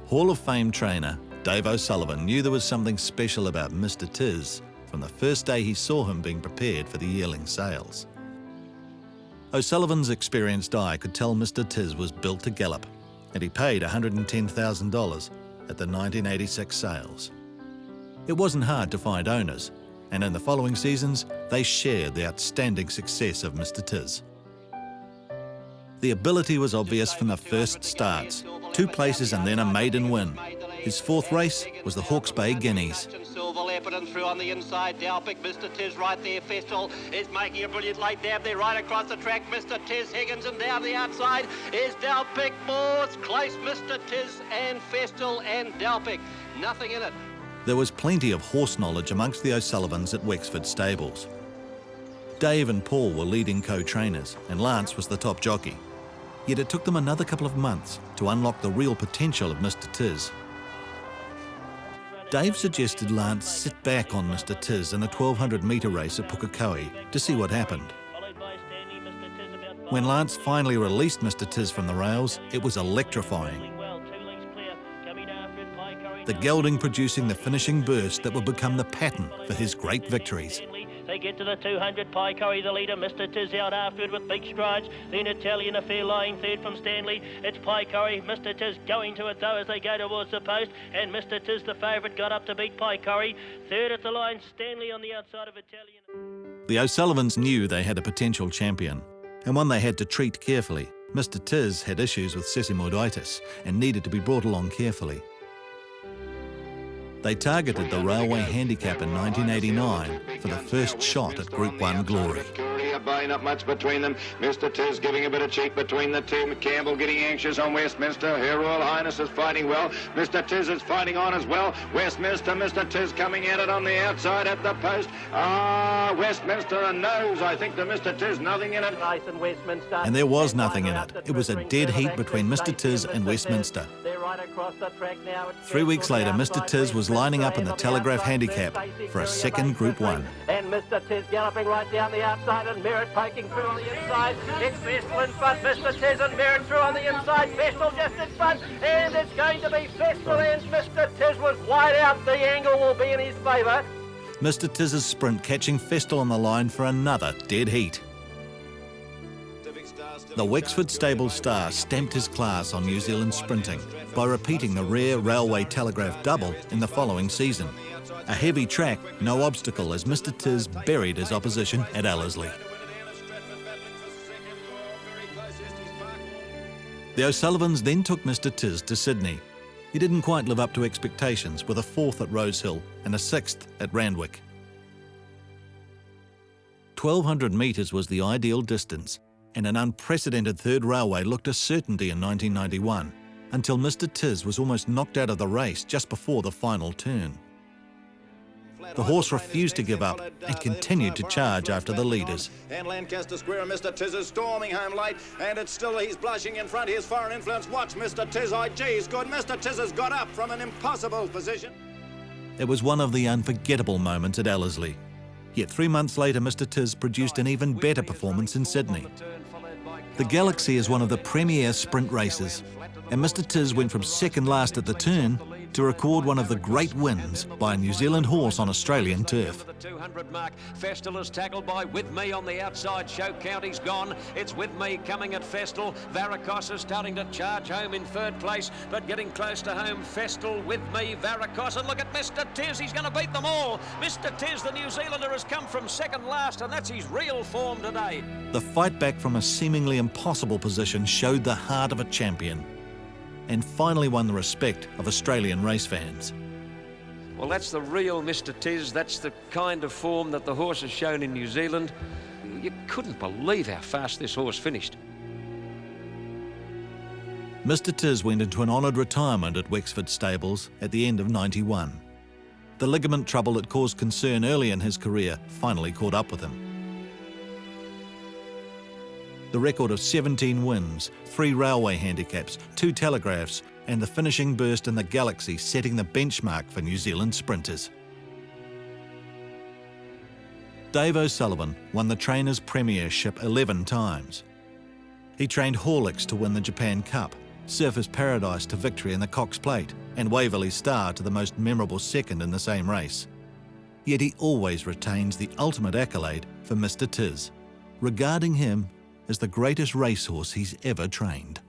Hall of Fame trainer Dave O'Sullivan knew there was something special about Mr. Tiz from the first day he saw him being prepared for the yearling sales. O'Sullivan's experienced eye could tell Mr. Tiz was built to gallop, and he paid $110,000 at the 1986 sales. It wasn't hard to find owners, and in the following seasons, they shared the outstanding success of Mr. Tiz. The ability was obvious from the first starts, 2 places and then a maiden win. His 4th race was the Hawke's Bay Guineas. And through on the inside, Dalpic, Mr. Tiz right there. Festal is making a brilliant late dab there right across the track. Mr. Tiz, Higgins, and down the outside is Dalpic. More, it's close, Mr. Tiz and Festal and Dalpic. Nothing in it. There was plenty of horse knowledge amongst the O'Sullivans at Wexford stables. Dave and Paul were leading co-trainers, and Lance was the top jockey. Yet it took them another couple of months to unlock the real potential of Mr. Tiz. Dave suggested Lance sit back on Mr. Tiz in a 1200-metre race at Pukekohe to see what happened. When Lance finally released Mr. Tiz from the rails, it was electrifying. The gelding producing the finishing burst that would become the pattern for his great victories. They get to the 200, Pukekohe the leader, Mr. Tiz out after it with big strides, then Italian Affair lying third from Stanley. It's Pukekohe, Mr. Tiz going to it though as they go towards the post, and Mr. Tiz the favourite got up to beat Pukekohe. Third at the line, Stanley on the outside of Italian. The O'Sullivans knew they had a potential champion, and one they had to treat carefully. Mr. Tiz had issues with sesamoiditis and needed to be brought along carefully. They targeted the Railway Handicap in 1989 for the first shot at Group 1 glory. Not much between them. Mr. Tiz giving a bit of cheek between the two. Campbell getting anxious on Westminster. Her Royal Highness is fighting well. Mr. Tiz is fighting on as well. Westminster, Mr. Tiz coming at it on the outside at the post. Westminster a nose, I think, to Mr. Tiz. Nothing in it. And there was nothing in it. It was a dead heat between Mr. Tiz and Westminster. 3 weeks later, Mr. Tiz was lining up in the Telegraph Handicap for a second Group 1. And Mr. Tiz galloping right down the outside and Merritt poking through on the inside. It's Festal in front, Mr. Tiz and Merritt through on the inside. Festal just in front, and it's going to be Festal, and Mr. Tiz was wide out. The angle will be in his favour. Mr. Tiz's sprint catching Festal on the line for another dead heat. The Wexford stable star stamped his class on New Zealand sprinting by repeating the rare Railway Telegraph double in the following season. A heavy track, no obstacle as Mr. Tiz buried his opposition at Ellerslie. The O'Sullivans then took Mr. Tiz to Sydney. He didn't quite live up to expectations with a 4th at Rosehill and a 6th at Randwick. 1200 metres was the ideal distance, and an unprecedented third railway looked a certainty in 1991, until Mr. Tiz was almost knocked out of the race just before the final turn. The horse refused to give up and continued to charge after the leaders. And Lancaster Square, Mr. Tiz is storming home late, and it's still, he's blushing in front. Here's Foreign Influence. Watch Mr. Tiz. Oh, geez, good. Mr. Tiz has got up from an impossible position. It was one of the unforgettable moments at Ellerslie. Yet 3 months later, Mr. Tiz produced an even better performance in Sydney. The Galaxy is one of the premier sprint races, and Mr. Tiz went from second last at the turn to record one of the great wins by a New Zealand horse on Australian turf. The 200 mark, Festal is tackled by With Me on the outside. Show County's gone. It's With Me coming at Festal. Varicos is starting to charge home in 3rd place, but getting close to home. Festal, With Me, Varicos, and look at Mr. Tiz. He's going to beat them all. Mr. Tiz, the New Zealander, has come from second last, and that's his real form today. The fight back from a seemingly impossible position showed the heart of a champion, and finally won the respect of Australian race fans. Well, that's the real Mr. Tiz. That's the kind of form that the horse has shown in New Zealand. You couldn't believe how fast this horse finished. Mr. Tiz went into an honoured retirement at Wexford stables at the end of '91. The ligament trouble that caused concern early in his career finally caught up with him. The record of 17 wins, 3 Railway Handicaps, 2 Telegraphs, and the finishing burst in the Galaxy setting the benchmark for New Zealand sprinters. Dave O'Sullivan won the Trainers' Premiership 11 times. He trained Horlicks to win the Japan Cup Surfers Paradise to victory in the Cox Plate, and Waverley Star to the most memorable second in the same race. Yet he always retains the ultimate accolade for Mr. Tiz, regarding him as the greatest racehorse he's ever trained.